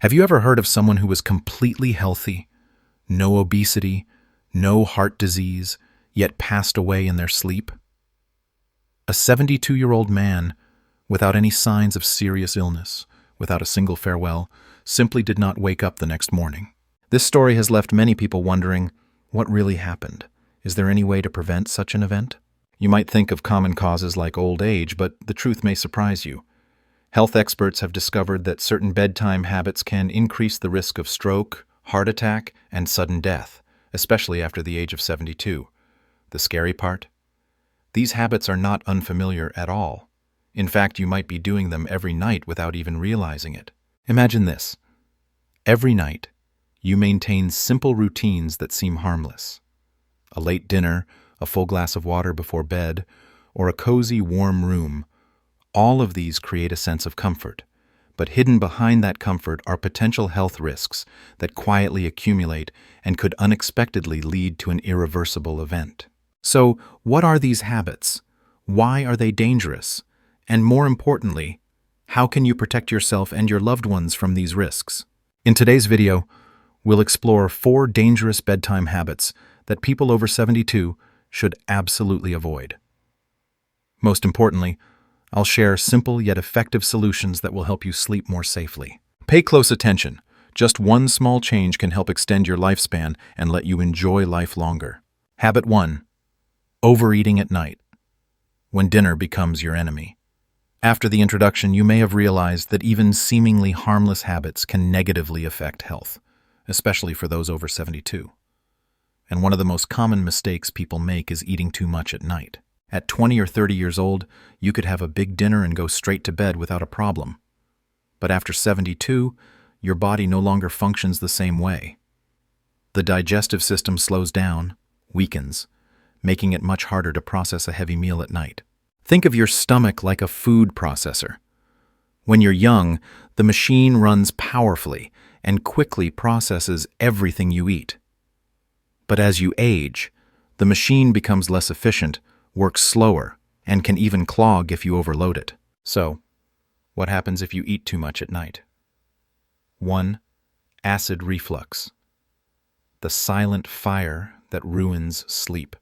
Have you ever heard of someone who was completely healthy, no obesity, no heart disease, yet passed away in their sleep? A 72-year-old man, without any signs of serious illness, without a single farewell, simply did not wake up the next morning. This story has left many people wondering, what really happened? Is there any way to prevent such an event? You might think of common causes like old age, but the truth may surprise you. Health experts have discovered that certain bedtime habits can increase the risk of stroke, heart attack, and sudden death, especially after the age of 72. The scary part? These habits are not unfamiliar at all. In fact, you might be doing them every night without even realizing it. Imagine this. Every night, you maintain simple routines that seem harmless. A late dinner, a full glass of water before bed, or a cozy, warm room. All of these create a sense of comfort. But hidden behind that comfort are potential health risks that quietly accumulate and could unexpectedly lead to an irreversible event. So, what are these habits? Why are they dangerous? And more importantly, how can you protect yourself and your loved ones from these risks? In today's video, we'll explore 4 dangerous bedtime habits that people over 72 should absolutely avoid. Most importantly, I'll share simple yet effective solutions that will help you sleep more safely. Pay close attention. Just one small change can help extend your lifespan and let you enjoy life longer. Habit 1. Overeating at night, when dinner becomes your enemy. After the introduction, you may have realized that even seemingly harmless habits can negatively affect health, especially for those over 72. And one of the most common mistakes people make is eating too much at night. At 20 or 30 years old, you could have a big dinner and go straight to bed without a problem. But after 72, your body no longer functions the same way. The digestive system slows down, weakens, making it much harder to process a heavy meal at night. Think of your stomach like a food processor. When you're young, the machine runs powerfully and quickly processes everything you eat. But as you age, the machine becomes less efficient, works slower, and can even clog if you overload it. So, what happens if you eat too much at night? 1. Acid reflux. The silent fire that ruins sleep.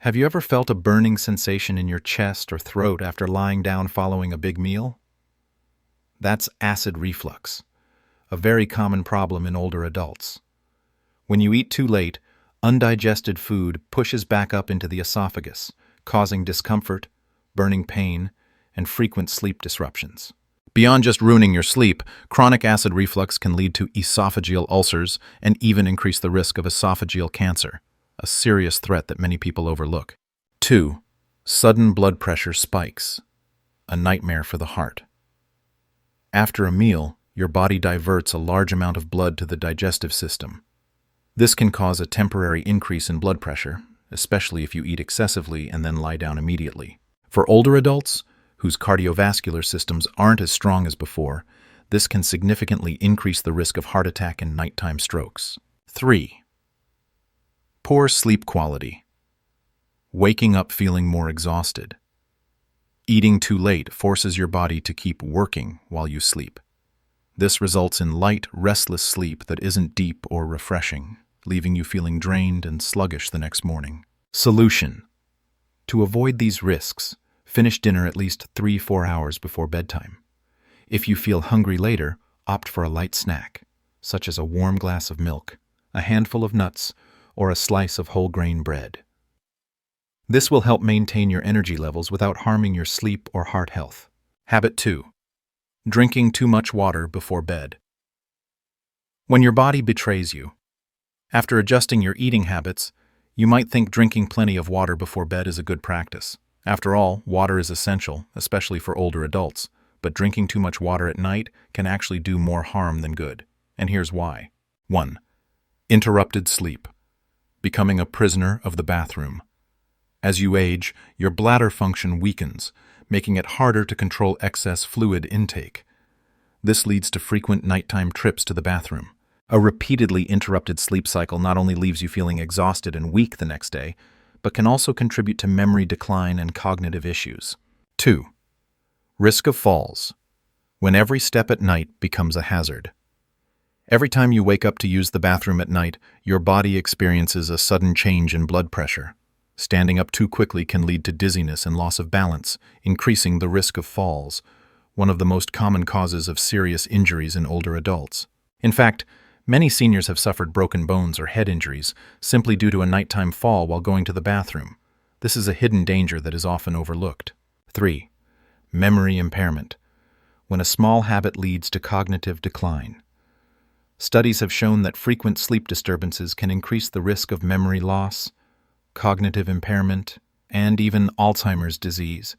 Have you ever felt a burning sensation in your chest or throat after lying down following a big meal? That's acid reflux, a very common problem in older adults. When you eat too late, undigested food pushes back up into the esophagus, causing discomfort, burning pain, and frequent sleep disruptions. Beyond just ruining your sleep, chronic acid reflux can lead to esophageal ulcers and even increase the risk of esophageal cancer, a serious threat that many people overlook. 2. Sudden blood pressure spikes, a nightmare for the heart. After a meal, your body diverts a large amount of blood to the digestive system. This can cause a temporary increase in blood pressure, especially if you eat excessively and then lie down immediately. For older adults, whose cardiovascular systems aren't as strong as before, this can significantly increase the risk of heart attack and nighttime strokes. 3. Poor sleep quality. Waking up feeling more exhausted. Eating too late forces your body to keep working while you sleep. This results in light, restless sleep that isn't deep or refreshing, leaving you feeling drained and sluggish the next morning. Solution. To avoid these risks, finish dinner at least 3-4 hours before bedtime. If you feel hungry later, opt for a light snack, such as a warm glass of milk, a handful of nuts, or a slice of whole grain bread. This will help maintain your energy levels without harming your sleep or heart health. Habit 2. Drinking too much water before bed. When your body betrays you, after adjusting your eating habits, you might think drinking plenty of water before bed is a good practice. After all, water is essential, especially for older adults, but drinking too much water at night can actually do more harm than good. And here's why. 1. Interrupted sleep. Becoming a prisoner of the bathroom. As you age, your bladder function weakens, making it harder to control excess fluid intake. This leads to frequent nighttime trips to the bathroom. A repeatedly interrupted sleep cycle not only leaves you feeling exhausted and weak the next day, but can also contribute to memory decline and cognitive issues. 2. Risk of falls. When every step at night becomes a hazard. Every time you wake up to use the bathroom at night, your body experiences a sudden change in blood pressure. Standing up too quickly can lead to dizziness and loss of balance, increasing the risk of falls, one of the most common causes of serious injuries in older adults. In fact, many seniors have suffered broken bones or head injuries simply due to a nighttime fall while going to the bathroom. This is a hidden danger that is often overlooked. 3. Memory impairment. When a small habit leads to cognitive decline. Studies have shown that frequent sleep disturbances can increase the risk of memory loss, cognitive impairment, and even Alzheimer's disease.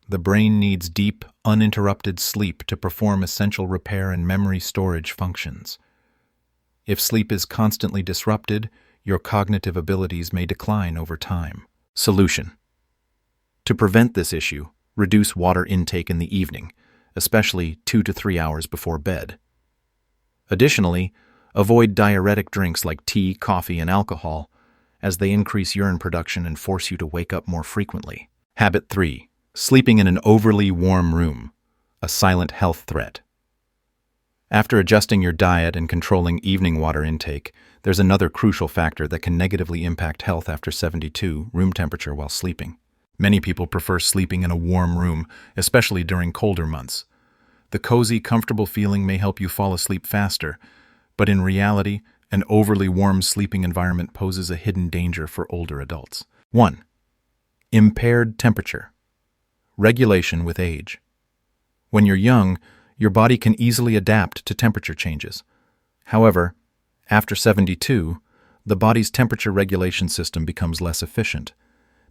The brain needs deep, uninterrupted sleep to perform essential repair and memory storage functions. If sleep is constantly disrupted, your cognitive abilities may decline over time. Solution. To prevent this issue, reduce water intake in the evening, especially 2 to 3 hours before bed. Additionally, avoid diuretic drinks like tea, coffee, and alcohol, as they increase urine production and force you to wake up more frequently. Habit 3. Sleeping in an overly warm room, a silent health threat. After adjusting your diet and controlling evening water intake, there's another crucial factor that can negatively impact health after 72 room temperature while sleeping. Many people prefer sleeping in a warm room, especially during colder months. The cozy, comfortable feeling may help you fall asleep faster, but in reality, an overly warm sleeping environment poses a hidden danger for older adults. 1. Impaired temperature. Regulation with age. When you're young, your body can easily adapt to temperature changes. However, after 72, the body's temperature regulation system becomes less efficient,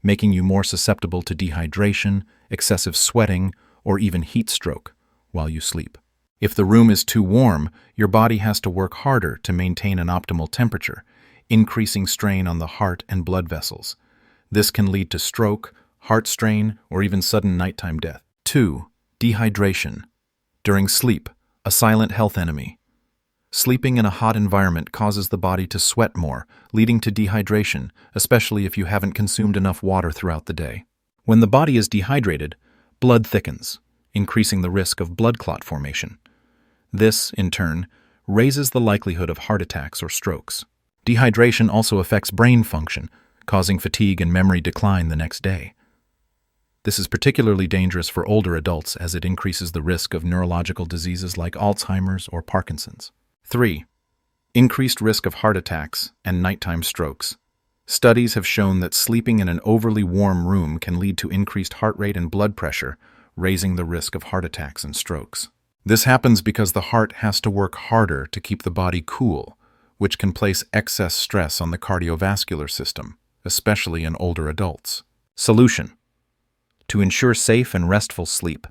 making you more susceptible to dehydration, excessive sweating, or even heat stroke while you sleep. If the room is too warm, your body has to work harder to maintain an optimal temperature, increasing strain on the heart and blood vessels. This can lead to stroke, heart strain, or even sudden nighttime death. 2. Dehydration. During sleep, a silent health enemy. Sleeping in a hot environment causes the body to sweat more, leading to dehydration, especially if you haven't consumed enough water throughout the day. When the body is dehydrated, blood thickens, increasing the risk of blood clot formation. This, in turn, raises the likelihood of heart attacks or strokes. Dehydration also affects brain function, causing fatigue and memory decline the next day. This is particularly dangerous for older adults as it increases the risk of neurological diseases like Alzheimer's or Parkinson's. 3. Increased risk of heart attacks and nighttime strokes. Studies have shown that sleeping in an overly warm room can lead to increased heart rate and blood pressure, raising the risk of heart attacks and strokes. This happens because the heart has to work harder to keep the body cool, which can place excess stress on the cardiovascular system, especially in older adults. Solution. To ensure safe and restful sleep,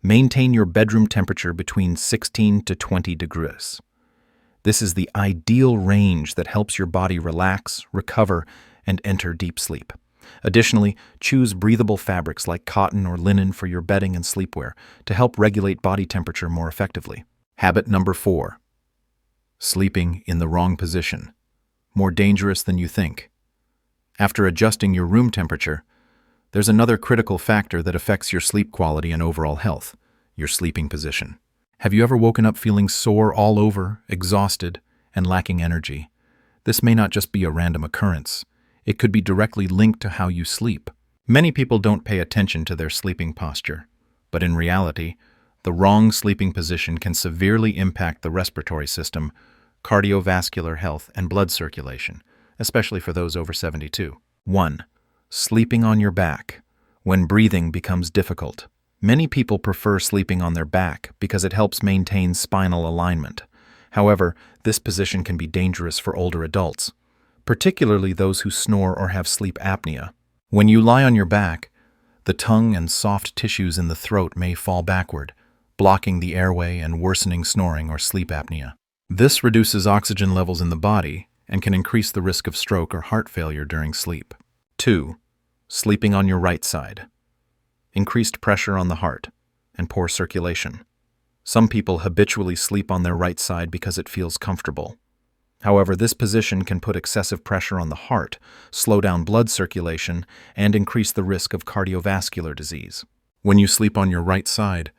maintain your bedroom temperature between 16 to 20 degrees. This is the ideal range that helps your body relax, recover, and enter deep sleep. Additionally, choose breathable fabrics like cotton or linen for your bedding and sleepwear to help regulate body temperature more effectively. Habit number 4. Sleeping in the wrong position. More dangerous than you think. After adjusting your room temperature, there's another critical factor that affects your sleep quality and overall health: your sleeping position. Have you ever woken up feeling sore all over, exhausted, and lacking energy? This may not just be a random occurrence. It could be directly linked to how you sleep. Many people don't pay attention to their sleeping posture, but in reality, the wrong sleeping position can severely impact the respiratory system, cardiovascular health, and blood circulation, especially for those over 72. 1. Sleeping on your back. When breathing becomes difficult. Many people prefer sleeping on their back because it helps maintain spinal alignment. However, this position can be dangerous for older adults, particularly those who snore or have sleep apnea. When you lie on your back, the tongue and soft tissues in the throat may fall backward, blocking the airway and worsening snoring or sleep apnea. This reduces oxygen levels in the body and can increase the risk of stroke or heart failure during sleep. 2. Sleeping on your right side. Increased pressure on the heart and poor circulation. Some people habitually sleep on their right side because it feels comfortable. However, this position can put excessive pressure on the heart, slow down blood circulation, and increase the risk of cardiovascular disease. When you sleep on your right side,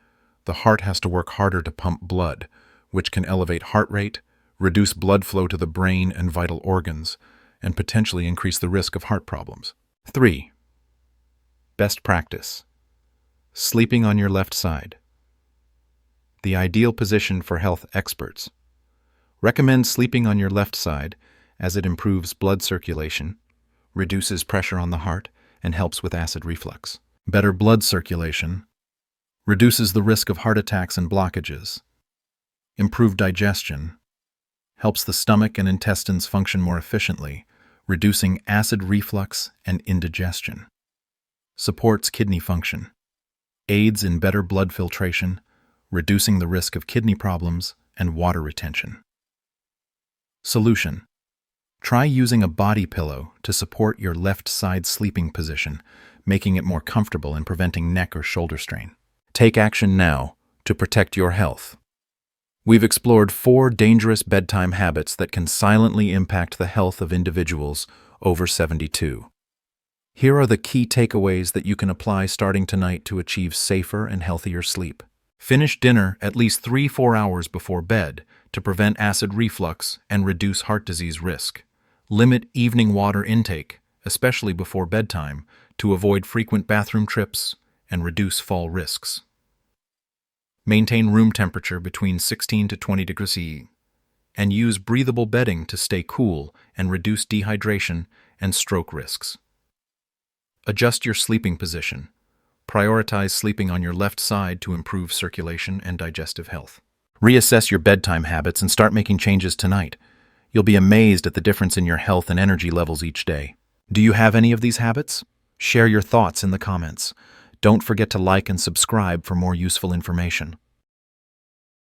the heart has to work harder to pump blood, which can elevate heart rate, reduce blood flow to the brain and vital organs, and potentially increase the risk of heart problems. 3. Best practice. Sleeping on your left side. The ideal position for health experts. Recommend sleeping on your left side as it improves blood circulation, reduces pressure on the heart, and helps with acid reflux. Better blood circulation reduces the risk of heart attacks and blockages. Improved digestion helps the stomach and intestines function more efficiently, reducing acid reflux and indigestion. Supports kidney function. Aids in better blood filtration, reducing the risk of kidney problems and water retention. Solution. Try using a body pillow to support your left side sleeping position, making it more comfortable and preventing neck or shoulder strain. Take action now to protect your health. We've explored 4 dangerous bedtime habits that can silently impact the health of individuals over 72. Here are the key takeaways that you can apply starting tonight to achieve safer and healthier sleep. Finish dinner at least 3-4 hours before bed to prevent acid reflux and reduce heart disease risk. Limit evening water intake, especially before bedtime, to avoid frequent bathroom trips and reduce fall risks. Maintain room temperature between 16 to 20 degrees C, and use breathable bedding to stay cool and reduce dehydration and stroke risks. Adjust your sleeping position. Prioritize sleeping on your left side to improve circulation and digestive health. Reassess your bedtime habits and start making changes tonight. You'll be amazed at the difference in your health and energy levels each day. Do you have any of these habits? Share your thoughts in the comments. Don't forget to like and subscribe for more useful information.